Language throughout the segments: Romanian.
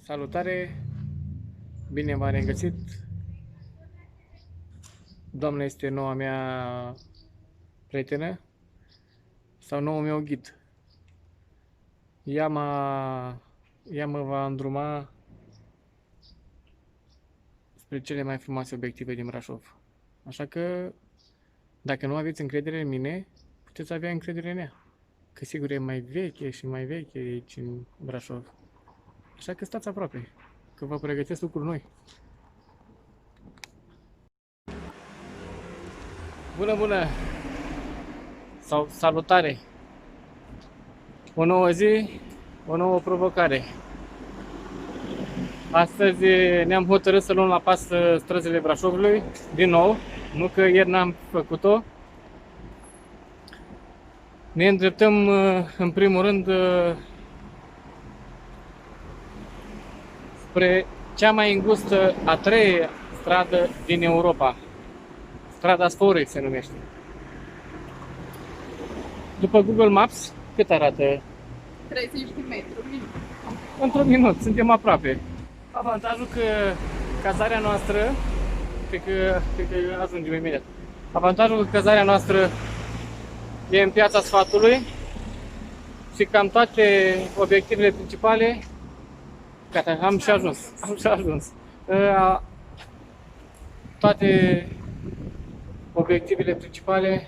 Salutare! Bine v-am regăsit! Doamna este noua mea prietenă sau noul meu ghid. Ea mă va îndruma spre cele mai frumoase obiective din Brașov. Așa că, dacă nu aveți încredere în mine, puteți avea încredere în ea. Că sigur e mai veche și mai veche aici în Brașov. Așa că stați aproape, că vă pregătesc lucruri noi. Bună, bună! Sau salutare! O nouă zi, o nouă provocare. Astăzi ne-am hotărât să luăm la pas străzile Brașovului, din nou, nu că ieri n-am făcut-o. Ne îndreptăm, în primul rând, spre cea mai îngustă, a treia stradă din Europa. Strada Sforului se numește. După Google Maps, cât arată? 30 de metri, un minut. Într-un minut, suntem aproape. Avantajul că cazarea noastră, cred că ajungem imediat. Avantajul că cazarea noastră e în Piața Sfatului și cam toate obiectivele principale, gata, am și ajuns. Toate obiectivele principale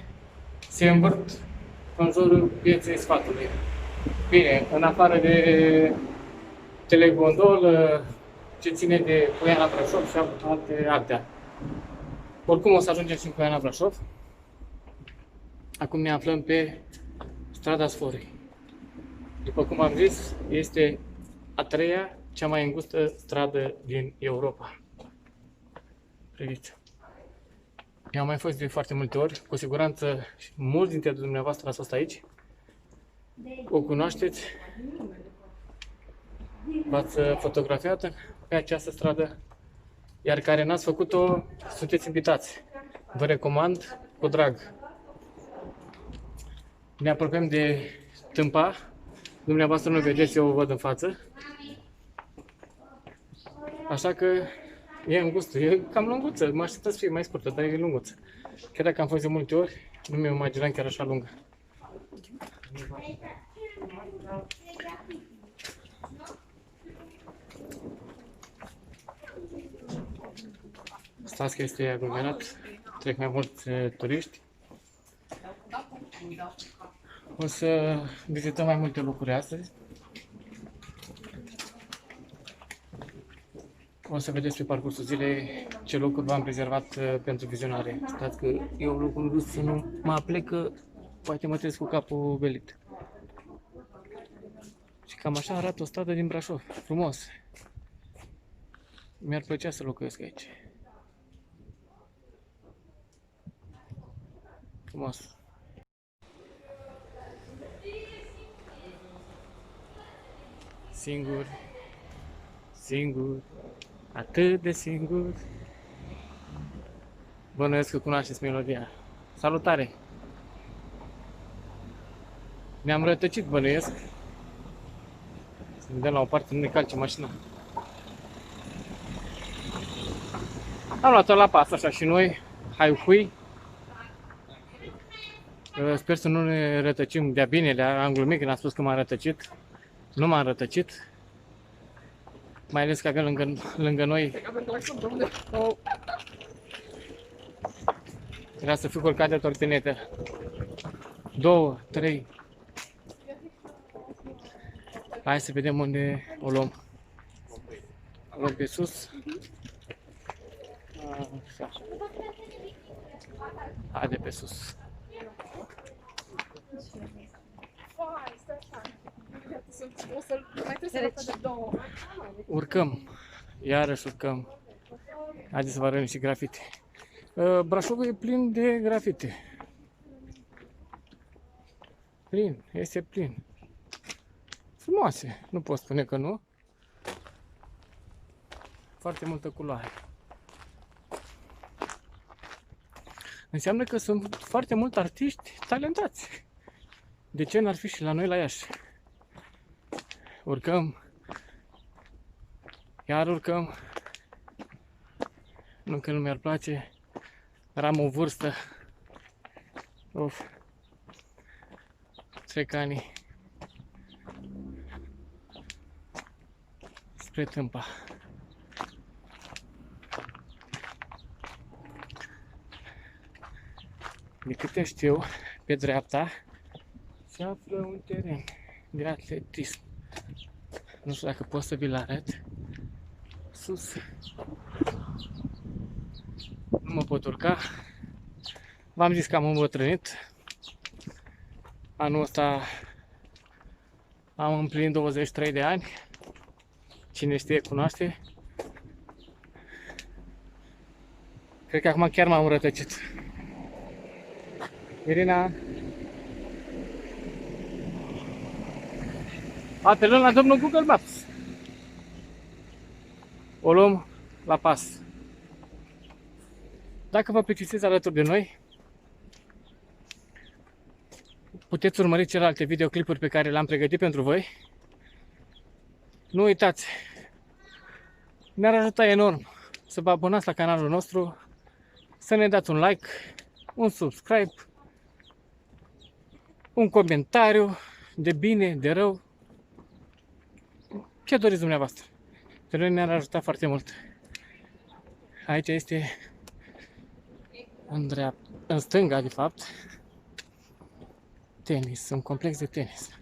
se învârt în jurul Pieței Sfatului. Bine, în afară de telegondol, ce ține de Poiana Brașov și alte actea. Oricum o să ajungem și în Poiana Brașov. Acum ne aflăm pe strada Sforului. După cum am zis, este a treia, cea mai îngustă stradă din Europa. Priviți. Eu am mai fost de foarte multe ori, cu siguranță mulți dintre dumneavoastră ați fost aici. O cunoașteți? V-ați fotografiat pe această stradă? Iar care n-ați făcut-o, sunteți invitați. Vă recomand cu drag. Ne apropiem de Tâmpa. Dumneavoastră nu vedeți, eu o văd în față. Așa că e îngustă, e cam lunguță. Mă așteptam să fie mai scurtă, dar e lunguță. Chiar dacă am fost de multe ori, nu mi-o imaginam chiar așa lungă. Stați că este aglomerat, trec mai mulți turiști. O să vizităm mai multe locuri astăzi. O să vedeți pe parcursul zilei ce locuri v-am rezervat pentru vizionare. Stați că eu locul dus să nu mă aplecă, poate mă trezesc cu capul belit. Și cam așa arată o stradă din Brașov, frumos. Mi-ar plăcea să locuiesc aici. Frumos. Singur, atât de singur. Bănuiesc că cunoașteți melodia. Salutare! Ne-am rătăcit, bănuiesc. Să ne dăm la o parte, nu ne calce mașina. Am luat-o la pas, așa și noi. Hai hui. Sper să nu ne rătăcim de-a binelea. Am glumit când am spus că m-am rătăcit. Nu m-am rătăcit. Mai ales că avem lângă noi. Oh. Trebuia să fiu culcat de tortinetă. 2, 3. Hai să vedem unde o luăm. O luăm pe sus. Așa. Haide pe sus. Urcăm. Iarăși urcăm. Haideți să vă arăt și grafite. Brașovul e plin de grafite. Plin, este plin. Frumoase, nu pot spune că nu. Foarte multă culoare. Înseamnă că sunt foarte mulți artiști talentați. De ce n-ar fi și la noi la Iași? Urcăm Iar urcăm. Nu că nu mi-ar place, dar am o vârstă. Uf. Trec ani spre Tâmpa. De câte știu, pe dreapta se află un teren de atletism. Nu știu dacă pot să vi-l arăt. Sus. Nu mă pot urca. V-am zis că am îmbătrânit. Anul ăsta am împlinit 23 de ani. Cine știe, cunoaște. Cred că acum chiar m-am rătăcit. Irina. Apelăm la domnul Google Maps. O luăm la pas. Dacă vă plictisiți alături de noi, puteți urmări celelalte videoclipuri pe care le-am pregătit pentru voi. Nu uitați, ne-ar ajuta enorm să vă abonați la canalul nostru, să ne dați un like, un subscribe, un comentariu de bine, de rău, ce doriți dumneavoastră. Pe noi ne-ar ajuta foarte mult. Aici este în stânga, de fapt, tenis, un complex de tenis.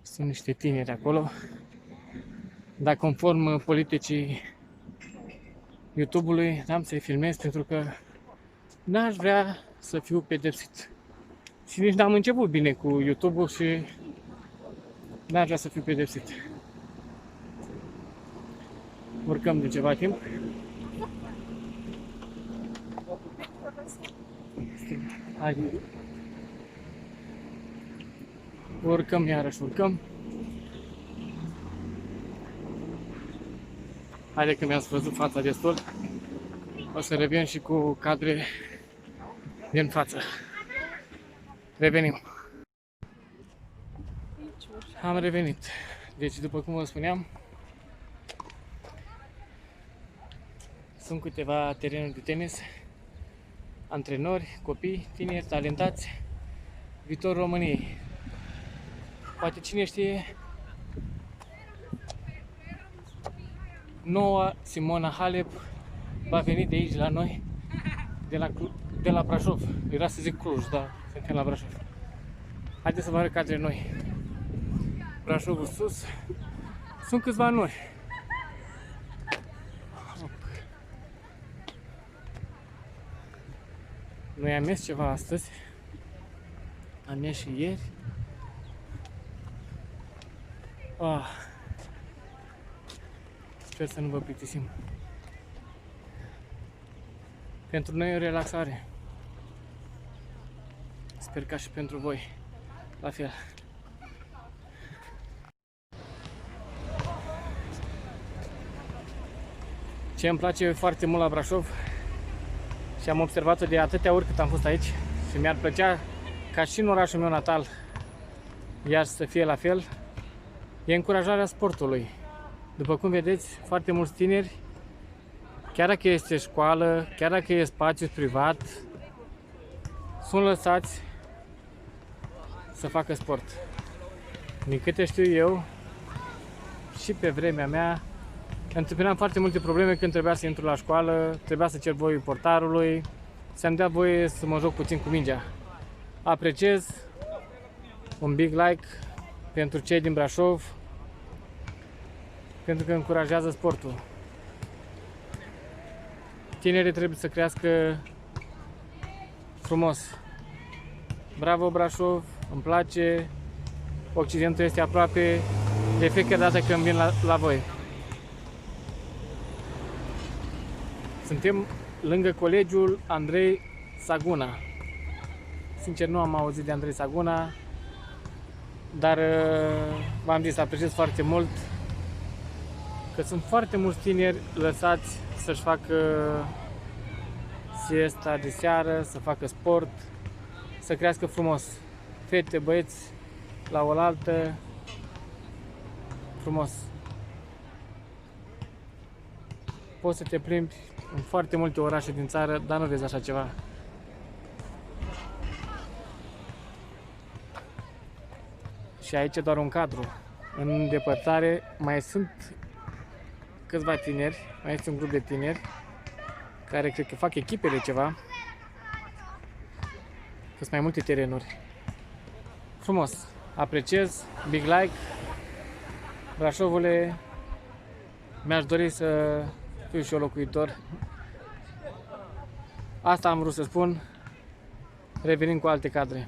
Sunt niște tineri acolo, dar conform politicii YouTube-ului, n-am să-i filmez pentru că n-aș vrea să fiu pedepsit. Și nici n-am început bine cu YouTube-ul și n-aș vrea să fiu pedepsit. Urcăm de ceva timp. Hai. Urcăm, iarăși urcăm. Haide că mi-ați văzut fața destul. O să revin și cu cadre din față. Revenim. Am revenit. Deci, după cum vă spuneam, sunt câteva terenuri de tenis, antrenori, copii, tineri, talentați, viitorul României. Poate cine știe, noua Simona Halep va veni de aici la noi, de la Brașov. Era să zic Cluj, dar suntem la Brașov. Haideți să vă arăt cadre noi. Brașovul sus. Sunt câțiva nori. Noi am mers ceva astăzi. Am mers și ieri. Sper să nu vă plictisim. Pentru noi e o relaxare. Sper ca și pentru voi. La fel. Ce îmi place foarte mult la Brașov și am observat-o de atâtea ori cât am fost aici și mi-ar plăcea ca și în orașul meu natal iar să fie la fel, e încurajarea sportului. După cum vedeți, foarte mulți tineri, chiar dacă este școală, chiar dacă e spațiu privat, sunt lăsați să facă sport. Din câte știu eu, și pe vremea mea, întâmpinam foarte multe probleme când trebuia să intru la școală, trebuia să cer voie portarului, să-mi dea voie să mă joc puțin cu mingea. Apreciez un big like pentru cei din Brașov, pentru că încurajează sportul. Tinerii trebuie să crească frumos. Bravo Brașov, îmi place, Occidentul este aproape, de fiecare dată când vin la voi. Suntem lângă colegiul Andrei Saguna. Sincer, nu am auzit de Andrei Saguna, dar v-am zis, apreciez foarte mult că sunt foarte mulți tineri lăsați să-și facă siesta de seară, să facă sport, să crească frumos. Fete, băieți, la oaltă, frumos. poți să te plimbi în foarte multe orașe din țară, dar nu vezi așa ceva. Și aici e doar un cadru. În depărtare mai sunt câțiva tineri, mai este un grup de tineri care cred că fac echipe de ceva. Sunt mai multe terenuri. Frumos. Apreciez. Big like. Brașovule, mi-aș dori să fiu și eu locuitor. Asta am vrut să spun. Revenim cu alte cadre.